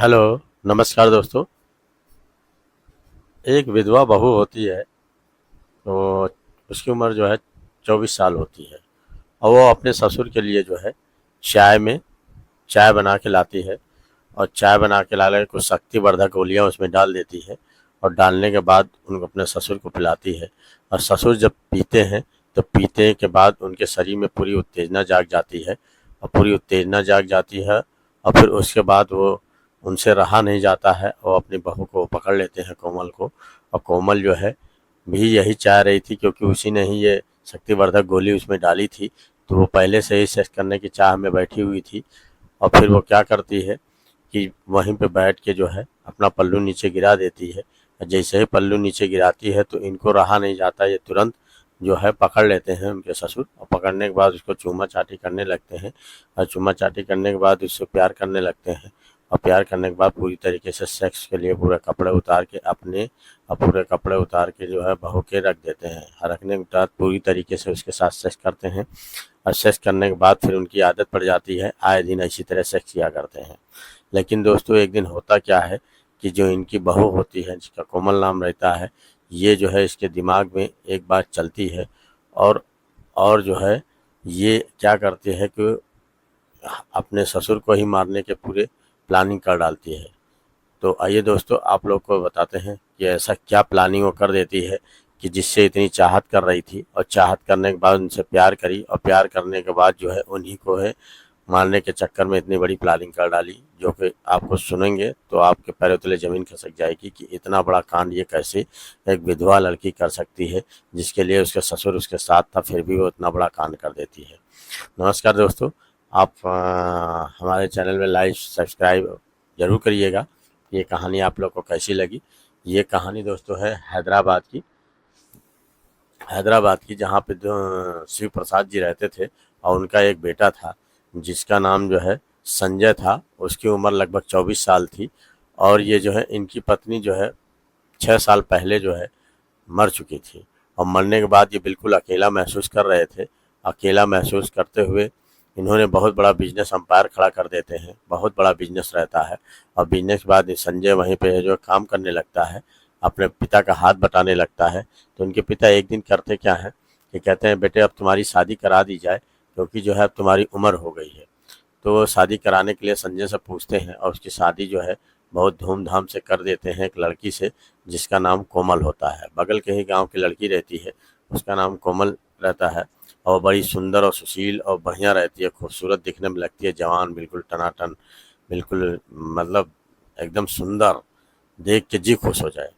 Hello, नमस्कार दोस्तों। एक विधवा बहू होती है, तो उसकी उम्र जो है 24 साल होती है और वो अपने ससुर के लिए जो है चाय में चाय बना के लाती है। और चाय बना के लाने के कुछ शक्तिवर्धक गोलियां उसमें डाल देती है और डालने के बाद उनको अपने ससुर को पिलाती है। और ससुर जब पीते हैं तो पीते के बाद उनके शरीर में पूरी उत्तेजना जाग जाती है। और पूरी उत्तेजना जाग जाती है और फिर उसके बाद वो उनसे रहा नहीं जाता है और अपनी बहू को पकड़ लेते हैं, कोमल को। और कोमल जो है भी यही चाह रही थी, क्योंकि उसी ने ही ये शक्तिवर्धक गोली उसमें डाली थी, तो वो पहले से ही सेक्स करने की चाह में बैठी हुई थी। और फिर वो क्या करती है कि वहीं पे बैठ के जो है अपना पल्लू नीचे गिरा देती है। जैसे ही पल्लू नीचे गिराती है तो इनको रहा नहीं जाता, ये तुरंत जो है पकड़ लेते हैं उनके ससुर। और पकड़ने के बाद उसको चूमा चाटी करने लगते हैं। और चूमा चाटी करने के बाद उससे प्यार करने लगते हैं। और प्यार करने के बाद पूरी तरीके से सेक्स के लिए पूरे कपड़े उतार के अपने और पूरे कपड़े उतार के जो है बहू के रख देते हैं। रखने के बाद पूरी तरीके से उसके साथ सेक्स करते हैं। और सेक्स करने के बाद फिर उनकी आदत पड़ जाती है, आए दिन इसी तरह सेक्स किया करते हैं। लेकिन दोस्तों, एक दिन होता क्या है कि जो इनकी बहू होती है, जिसका कोमल नाम रहता है, ये जो है इसके दिमाग में एक बात चलती है। और जो है ये क्या करती है कि अपने ससुर को ही मारने के पूरे प्लानिंग कर डालती है। तो आइए दोस्तों, आप लोग को बताते हैं कि ऐसा क्या प्लानिंग वो कर देती है कि जिससे इतनी चाहत कर रही थी और चाहत करने के बाद उनसे प्यार करी और प्यार करने के बाद जो है उन्हीं को है मारने के चक्कर में इतनी बड़ी प्लानिंग कर डाली, जो कि आपको सुनेंगे तो आपके पैरों तले ज़मीन खिसक जाएगी कि इतना बड़ा कांड ये कैसे एक विधवा लड़की कर सकती है, जिसके लिए उसके ससुर उसके साथ था, फिर भी वो इतना बड़ा कांड कर देती है। नमस्कार दोस्तों, आप हमारे चैनल में लाइक सब्सक्राइब ज़रूर करिएगा। ये कहानी आप लोग को कैसी लगी। ये कहानी दोस्तों है हैदराबाद की, जहाँ पे शिव प्रसाद जी रहते थे और उनका एक बेटा था जिसका नाम जो है संजय था। उसकी उम्र लगभग 24 साल थी। और ये जो है इनकी पत्नी जो है 6 साल पहले जो है मर चुकी थी। और मरने के बाद ये बिल्कुल अकेला महसूस कर रहे थे। अकेला महसूस करते हुए इन्होंने बहुत बड़ा बिजनेस एम्पायर खड़ा कर देते हैं, बहुत बड़ा बिजनेस रहता है। और बिजनेस के बाद संजय वहीं पे जो काम करने लगता है, अपने पिता का हाथ बटाने लगता है। तो उनके पिता एक दिन करते क्या है कि कहते हैं, बेटे अब तुम्हारी शादी करा दी जाए, क्योंकि जो है अब तुम्हारी उम्र हो गई है। तो वो शादी कराने के लिए संजय से पूछते हैं और उसकी शादी जो है बहुत धूमधाम से कर देते हैं एक लड़की से, जिसका नाम कोमल होता है। बगल के ही गांव की लड़की रहती है, उसका नाम कोमल रहता है। और बड़ी सुंदर और सुशील और बढ़िया रहती है, खूबसूरत दिखने में लगती है, जवान बिल्कुल टनाटन, बिल्कुल मतलब एकदम सुंदर, देख के जी खुश हो जाए।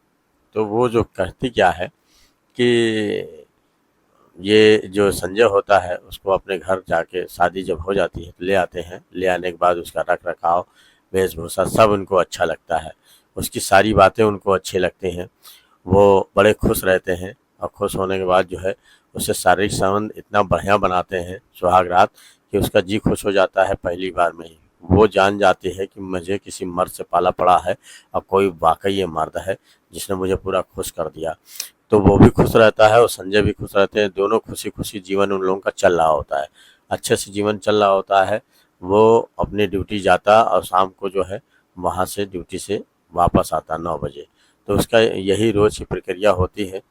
तो वो जो कहती क्या है कि ये जो संजय होता है उसको अपने घर जाके शादी जब हो जाती है तो ले आते हैं। ले आने के बाद उसका रख रखाव, वेशभूषा सब उनको अच्छा लगता है, उसकी सारी बातें उनको अच्छी लगती हैं। वो बड़े खुश रहते हैं। और खुश होने के बाद जो है उससे शारीरिक संबंध इतना बढ़िया बनाते हैं, सुहाग रात, कि उसका जी खुश हो जाता है पहली बार में ही। वो जान जाती है कि मुझे किसी मर्द से पाला पड़ा है और कोई वाकई ये मर्द है जिसने मुझे पूरा खुश कर दिया। तो वो भी खुश रहता है और संजय भी खुश रहते हैं, दोनों खुशी खुशी जीवन उन लोगों का चल रहा होता है, अच्छे से जीवन चल रहा होता है। वो अपनी ड्यूटी जाता और शाम को जो है वहाँ से ड्यूटी से वापस आता 9 बजे। तो उसका यही रोज़ की प्रक्रिया होती है।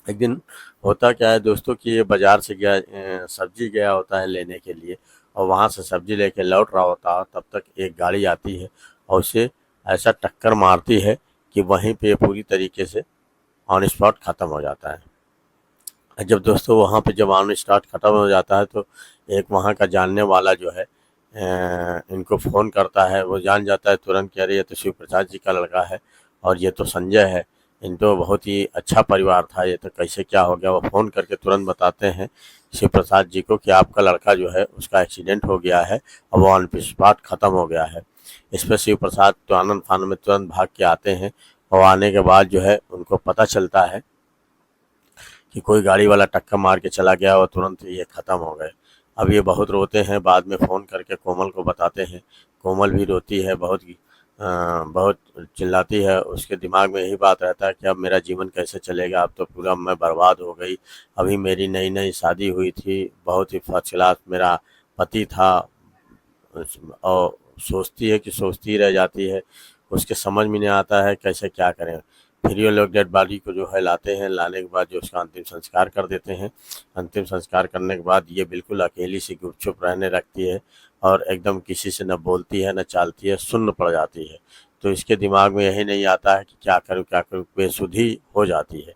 एक दिन होता क्या है दोस्तों कि ये बाज़ार से सब्जी गया होता है लेने के लिए, और वहाँ से सब्जी लेके लौट रहा होता है, तब तक एक गाड़ी आती है और उसे ऐसा टक्कर मारती है कि वहीं पे पूरी तरीके से ऑन स्पॉट ख़त्म हो जाता है। जब दोस्तों वहाँ पे जब ऑन स्पॉट ख़त्म हो जाता है तो एक वहाँ का जानने वाला जो है इनको फ़ोन करता है। वो जान जाता है तुरंत कि अरे ये तो शिव प्रसाद जी का लड़का है और ये तो संजय है, इन तो बहुत ही अच्छा परिवार था, ये तो कैसे क्या हो गया। वो फ़ोन करके तुरंत बताते हैं शिव प्रसाद जी को कि आपका लड़का जो है उसका एक्सीडेंट हो गया है और वो ऑन स्पॉट ख़त्म हो गया है। इस पर शिव प्रसाद तो आनंद फान में तुरंत भाग के आते हैं। और आने के बाद जो है उनको पता चलता है कि कोई गाड़ी वाला टक्कर मार के चला गया और तुरंत ये ख़त्म हो गए। अब ये बहुत रोते हैं, बाद में फ़ोन करके कोमल को बताते हैं। कोमल भी रोती है, बहुत चिल्लाती है। उसके दिमाग में यही बात रहता है कि अब मेरा जीवन कैसे चलेगा, अब तो पूरा मैं बर्बाद हो गई। अभी मेरी नई नई शादी हुई थी, बहुत ही फर्स्ट क्लास मेरा पति था और सोचती है कि सोचती रह जाती है, उसके समझ में नहीं आता है कैसे क्या करें। फिर ये लोग डेड बॉडी को जो है लाते हैं, लाने के बाद जो उसका अंतिम संस्कार कर देते हैं। अंतिम संस्कार करने के बाद ये बिल्कुल अकेली सी गुपचुप रहने लगती है और एकदम किसी से न बोलती है न चालती है, सुन्न पड़ जाती है। तो इसके दिमाग में यही नहीं आता है कि क्या करूँ, बेसुधी हो जाती है।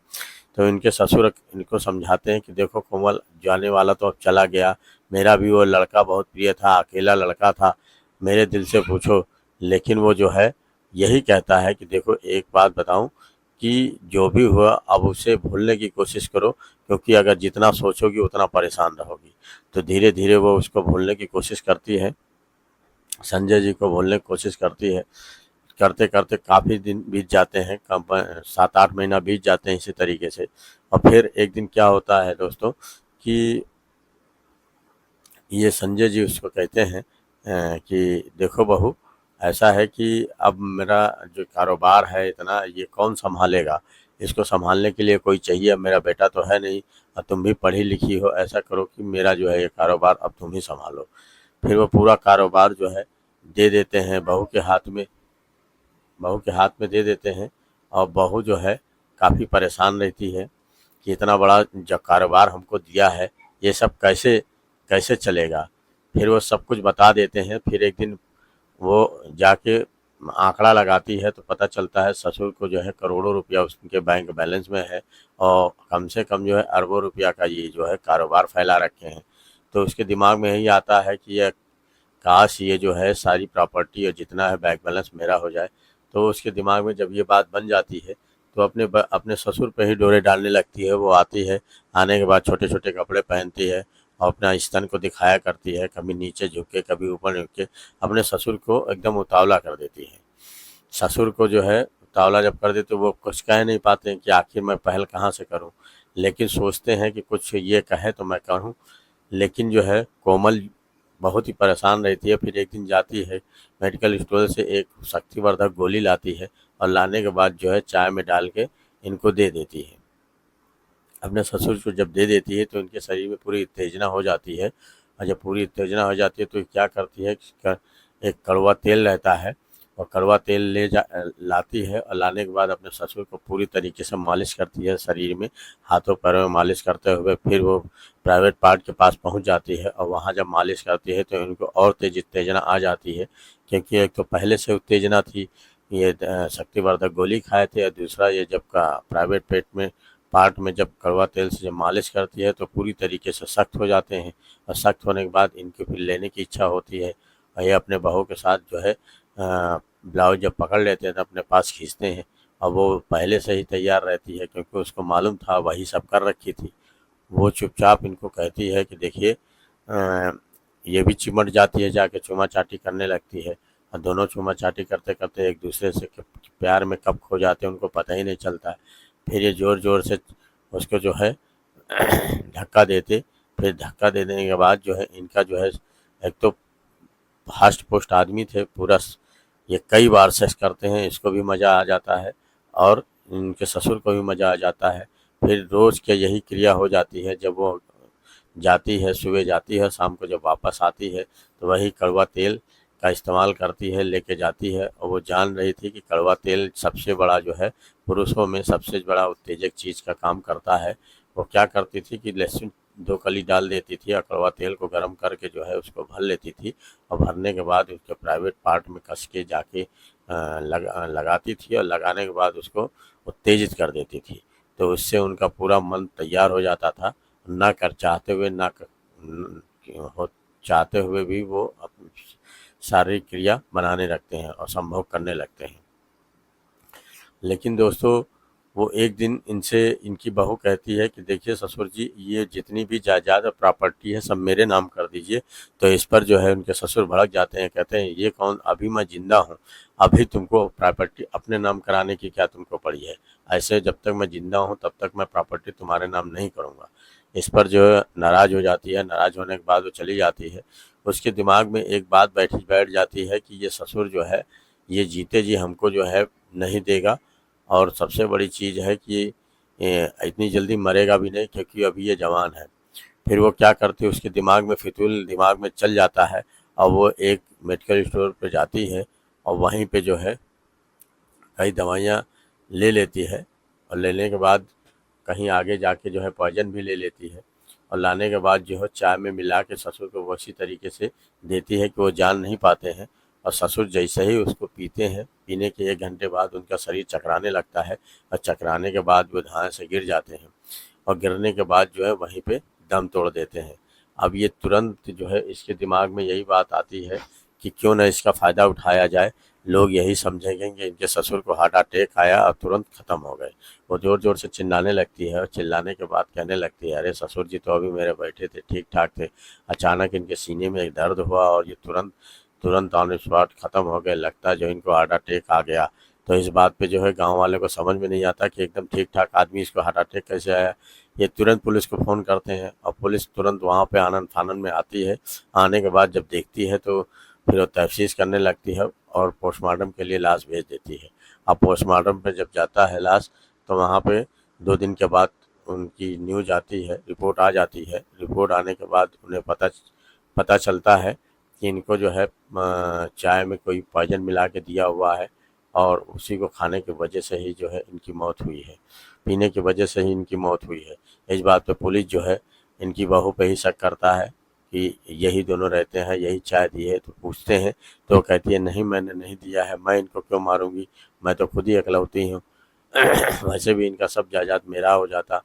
तो इनके ससुर इनको समझाते हैं कि देखो कोमल, जाने वाला तो अब चला गया, मेरा भी वो लड़का बहुत प्रिय था, अकेला लड़का था, मेरे दिल से पूछो। लेकिन वो जो है यही कहता है कि देखो एक बात बताऊं कि जो भी हुआ अब उसे भूलने की कोशिश करो, क्योंकि अगर जितना सोचोगी उतना परेशान रहोगी। तो धीरे धीरे वो उसको भूलने की कोशिश करती है, संजय जी को भूलने की कोशिश करती है। करते करते काफ़ी दिन बीत जाते हैं, कम 7-8 महीना बीत जाते हैं इसी तरीके से। और फिर एक दिन क्या होता है दोस्तों कि ये संजय जी उसको कहते हैं कि देखो बहू, ऐसा है कि अब मेरा जो कारोबार है इतना, ये कौन संभालेगा, इसको संभालने के लिए कोई चाहिए, अब मेरा बेटा तो है नहीं और तुम भी पढ़ी लिखी हो, ऐसा करो कि मेरा जो है ये कारोबार अब तुम ही संभालो। फिर वो पूरा कारोबार जो है दे देते हैं बहू के हाथ में, बहू के हाथ में दे देते हैं। और बहू जो है काफ़ी परेशान रहती है कि इतना बड़ा जो कारोबार हमको दिया है, ये सब कैसे कैसे चलेगा। फिर वो सब कुछ बता देते हैं। फिर एक दिन वो जाके आंकड़ा लगाती है तो पता चलता है ससुर को जो है करोड़ों रुपया उसके बैंक बैलेंस में है और कम से कम जो है अरबों रुपया का ये जो है कारोबार फैला रखे हैं। तो उसके दिमाग में यही आता है कि यह काश ये जो है सारी प्रॉपर्टी और जितना है बैंक बैलेंस मेरा हो जाए। तो उसके दिमाग में जब ये बात बन जाती है तो अपने ससुर पे ही डोरे डालने लगती है। वो आती है, आने के बाद छोटे छोटे कपड़े पहनती है और अपना स्तन को दिखाया करती है, कभी नीचे झुक के कभी ऊपर झुक के अपने ससुर को एकदम उतावला कर देती है। ससुर को जो है उतावला जब कर देते तो वो कुछ कह नहीं पाते हैं कि आखिर मैं पहल कहाँ से करूँ, लेकिन सोचते हैं कि कुछ ये कहे तो मैं कहूँ। लेकिन जो है कोमल बहुत ही परेशान रहती है। फिर एक दिन जाती है मेडिकल स्टोर से एक शक्तिवर्धक गोली लाती है और लाने के बाद जो है चाय में डाल के इनको दे देती है। अपने ससुर को जब दे देती है तो इनके शरीर में पूरी उत्तेजना हो जाती है। और जब पूरी उत्तेजना हो जाती है तो क्या करती है कि एक कड़वा तेल रहता है और कड़वा तेल लाती है और लाने के बाद अपने ससुर को पूरी तरीके से मालिश करती है शरीर में, हाथों पैरों में मालिश करते हुए फिर वो प्राइवेट पार्ट के पास पहुंच जाती है। और वहां जब मालिश करती है तो इनको और तेज उत्तेजना आ जाती है, क्योंकि एक तो पहले से उत्तेजना थी, ये शक्तिवर्धक गोली खाए थे, और दूसरा ये जब का प्राइवेट पेट में पार्ट में जब कड़वा तेल से जब मालिश करती है तो पूरी तरीके से सख्त हो जाते हैं। और सख्त होने के बाद इनकी फिर लेने की इच्छा होती है और ये अपने बहू के साथ जो है ब्लाउज जब पकड़ लेते हैं तो अपने पास खींचते हैं। और वो पहले से ही तैयार रहती है क्योंकि उसको मालूम था वही सब कर रखी थी। वो चुपचाप इनको कहती है कि देखिए, ये भी चिमट जाती है, जाके चूमा चाटी करने लगती है और दोनों चूमा चाटी करते करते एक दूसरे से प्यार में कब खो जाते हैं उनको पता ही नहीं चलता है। फिर ये ज़ोर ज़ोर से उसको जो है धक्का देते। फिर धक्का दे देने के बाद जो है इनका जो है, एक तो हास्ट पोस्ट आदमी थे, पूरा ये कई बार सेक्स करते हैं, इसको भी मज़ा आ जाता है और इनके ससुर को भी मज़ा आ जाता है। फिर रोज़ के यही क्रिया हो जाती है, जब वो जाती है, सुबह जाती है, शाम को जब वापस आती है तो वही कड़वा तेल का इस्तेमाल करती है, लेके जाती है। और वो जान रही थी कि कड़वा तेल सबसे बड़ा जो है पुरुषों में सबसे बड़ा उत्तेजक चीज़ का काम करता है। वो क्या करती थी कि लहसुन 2 कली डाल देती थी और कड़वा तेल को गर्म करके जो है उसको भर लेती थी और भरने के बाद उसके प्राइवेट पार्ट में कस के जाके लगाती थी और लगाने के बाद उसको उत्तेजित कर देती थी। तो उससे उनका पूरा मन तैयार हो जाता था, ना कर चाहते हुए ना कर, हो चाहते हुए भी वो अपनी शारीरिक क्रिया बनाने लगते हैं और संभोग करने लगते हैं। लेकिन दोस्तों वो एक दिन इनसे इनकी बहू कहती है कि देखिए ससुर जी, ये जितनी भी जायदाद और प्रॉपर्टी है सब मेरे नाम कर दीजिए। तो इस पर जो है उनके ससुर भड़क जाते हैं, कहते हैं ये कौन, अभी मैं जिंदा हूँ, अभी तुमको प्रॉपर्टी अपने नाम कराने की क्या तुमको पड़ी है, ऐसे जब तक मैं जिंदा हूँ तब तक मैं प्रॉपर्टी तुम्हारे नाम नहीं करूँगा। इस पर जो है नाराज़ हो जाती है। नाराज़ होने के बाद वो चली जाती है। उसके दिमाग में एक बात बैठ जाती है कि ये ससुर जो है ये जीते जी हमको जो है नहीं देगा, और सबसे बड़ी चीज़ है कि इतनी जल्दी मरेगा भी नहीं क्योंकि अभी ये जवान है। फिर वो क्या करती है, उसके दिमाग में फितूल दिमाग में चल जाता है और वो एक मेडिकल स्टोर पे जाती है और वहीं पे जो है कई दवाइयाँ ले लेती है और लेने के बाद कहीं आगे जाके जो है पॉइजन भी ले लेती है और लाने के बाद जो है चाय में मिला के ससुर को उसी तरीके से देती है कि वो जान नहीं पाते हैं। और ससुर जैसे ही उसको पीते हैं, पीने के 1 घंटे बाद उनका शरीर चकराने लगता है और चकराने के बाद वो धान से गिर जाते हैं और गिरने के बाद जो है वहीं पे दम तोड़ देते हैं। अब ये तुरंत जो है इसके दिमाग में यही बात आती है कि क्यों ना इसका फ़ायदा उठाया जाए। लोग यही समझेंगे कि इनके ससुर को हार्ट अटैक आया और तुरंत ख़त्म हो गए। वो ज़ोर-ज़ोर से चिल्लाने लगती है और चिल्लाने के बाद कहने लगती है, अरे ससुर जी तो अभी मेरे बैठे थे, ठीक-ठाक थे। अचानक इनके सीने में एक दर्द हुआ और ये तुरंत तुरंत ऑन स्पॉट ख़त्म हो गए। लगता है जो इनको हार्ट अटैक आ गया। तो इस बात पे जो है गाँव वालों को समझ में नहीं आता कि एकदम ठीक-ठाक आदमी इसको हार्ट अटैक कैसे आया। ये तुरंत पुलिस को फ़ोन करते हैं और पुलिस तुरंत वहाँ पे आनन-फानन में आती है। आने के बाद जब देखती है तो फिर वो तफ्तीश करने लगती है और पोस्टमार्टम के लिए लाश भेज देती है। अब पोस्टमार्टम पे जब जाता है लाश तो वहाँ पे 2 दिन के बाद उनकी न्यूज़ आती है, रिपोर्ट आ जाती है। रिपोर्ट आने के बाद उन्हें पता चलता है कि इनको जो है चाय में कोई पॉइज़न मिला के दिया हुआ है और उसी को खाने की वजह से ही जो है इनकी मौत हुई है। पीने की वजह से ही इनकी मौत हुई है। इस बात पे पुलिस जो है इनकी बहू पे ही शक करता है कि यही दोनों रहते हैं, यही चाय दी है। तो पूछते हैं तो वो कहती है, नहीं मैंने नहीं दिया है, मैं इनको क्यों मारूँगी, मैं तो खुद ही इकलौती हूँ। वैसे भी इनका सब जायदाद मेरा हो जाता,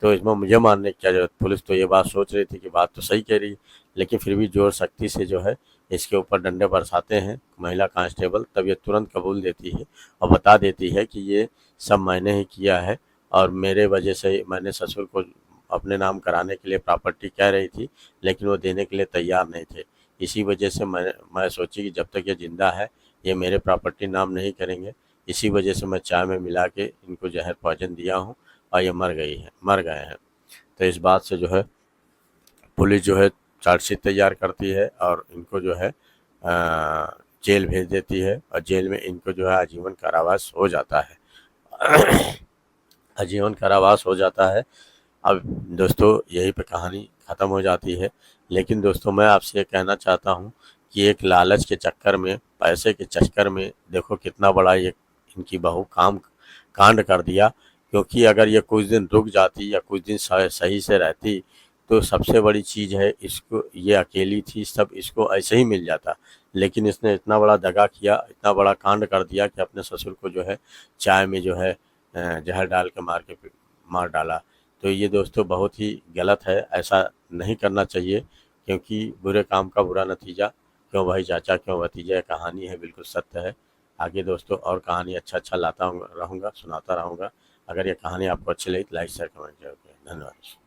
तो इसमें मुझे मारने की क्या ज़रूरत। पुलिस तो ये बात सोच रही थी कि बात तो सही कह रही है, लेकिन फिर भी ज़ोर शक्ति से जो है इसके ऊपर डंडे बरसाते हैं महिला कांस्टेबल। तब ये तुरंत कबूल देती है और बता देती है कि ये सब मैंने ही किया है और मेरे वजह से मैंने ससुर को अपने नाम कराने के लिए प्रॉपर्टी कह रही थी, लेकिन वो देने के लिए तैयार नहीं थे। इसी वजह से मैं सोची कि जब तक ये ज़िंदा है ये मेरे प्रॉपर्टी नाम नहीं करेंगे। इसी वजह से मैं चाय में मिला के इनको ज़हर पॉइज़न दिया हूँ और ये मर गए हैं। तो इस बात से जो है पुलिस जो है चार्जशीट तैयार करती है और इनको जो है जेल भेज देती है और जेल में इनको जो है आजीवन कारावास हो जाता है। आजीवन कारावास हो जाता है। अब दोस्तों यहीं पे कहानी ख़त्म हो जाती है। लेकिन दोस्तों मैं आपसे ये कहना चाहता हूँ कि एक लालच के चक्कर में, पैसे के चक्कर में देखो कितना बड़ा ये इनकी बहू कांड कर दिया। क्योंकि अगर ये कुछ दिन रुक जाती या कुछ दिन सही से रहती तो सबसे बड़ी चीज़ है, इसको ये अकेली थी, सब इसको ऐसे ही मिल जाता। लेकिन इसने इतना बड़ा दगा किया, इतना बड़ा कांड कर दिया कि अपने ससुर को जो है चाय में जो है जहर डाल के मार डाला। तो ये दोस्तों बहुत ही गलत है, ऐसा नहीं करना चाहिए। क्योंकि बुरे काम का बुरा नतीजा, क्यों भाई चाचा क्यों भतीजा, ये कहानी है, बिल्कुल सत्य है। आगे दोस्तों और कहानी अच्छा लाता रहूँगा, सुनाता रहूँगा। अगर ये कहानी आपको अच्छी लगी तो लाइक शेयर कमेंट जरूर करें। धन्यवाद।